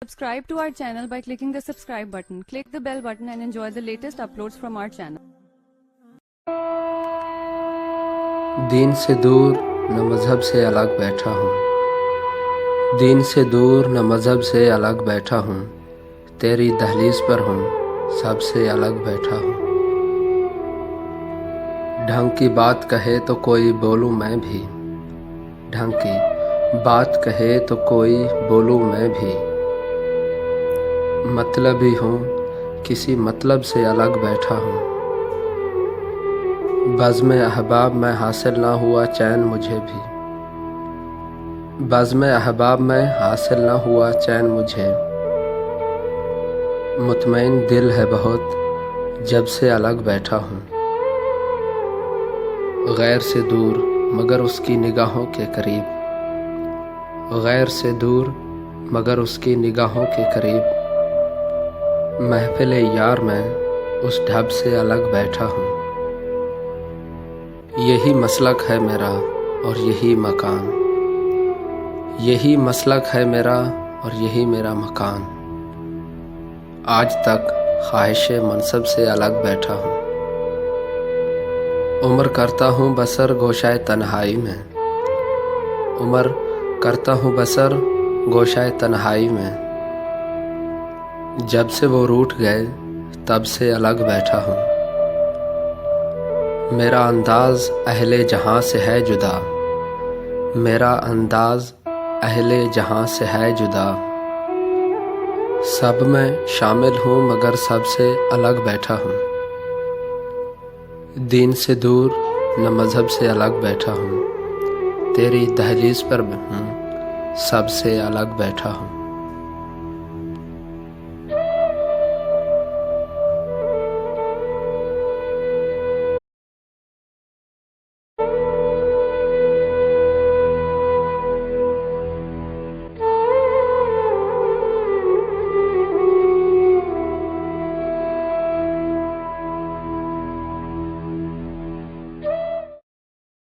Subscribe to our channel by clicking the subscribe button. Click the bell button and enjoy the latest uploads from our channel. दीन से दूर न मज़हब से अलग बैठा हूँ, दीन से दूर न मज़हब से अलग बैठा हूँ, तेरी दहलीज पर हूँ, सबसे अलग बैठा हूँ। ढंग की बात कहे तो कोई बोलूँ मैं भी, ढंग की बात कहे तो कोई बोलूँ मैं भी, मतलबी हूँ किसी मतलब से अलग बैठा हूँ। बज़्म अहबाब में हासिल ना हुआ चैन मुझे भी, बज़्म अहबाब में हासिल ना हुआ चैन मुझे, मुतमईन दिल है बहुत जब से अलग बैठा हूँ। गैर से दूर मगर उसकी निगाहों के करीब, गैर से दूर मगर उसकी निगाहों के करीब, महफिल यार में उस ढब से अलग बैठा हूँ। यही मसलक है मेरा और यही मकान, यही मसलक है मेरा और यही मेरा मकान। आज तक ख्वाहिश मनसब से अलग बैठा हूँ। उम्र करता हूँ बसर गोशाए तन्हाई में, उम्र करता हूँ बसर गोशाए तन्हाई में, जब से वो रूठ गए तब से अलग बैठा हूँ। मेरा अंदाज़ अहले जहाँ से है जुदा, मेरा अंदाज़ अहले जहाँ से है जुदा, सब में शामिल हूँ मगर सबसे अलग बैठा हूँ। दीन से दूर न मज़हब से अलग बैठा हूँ, तेरी दहलीज पर हूँ, सबसे अलग बैठा हूँ।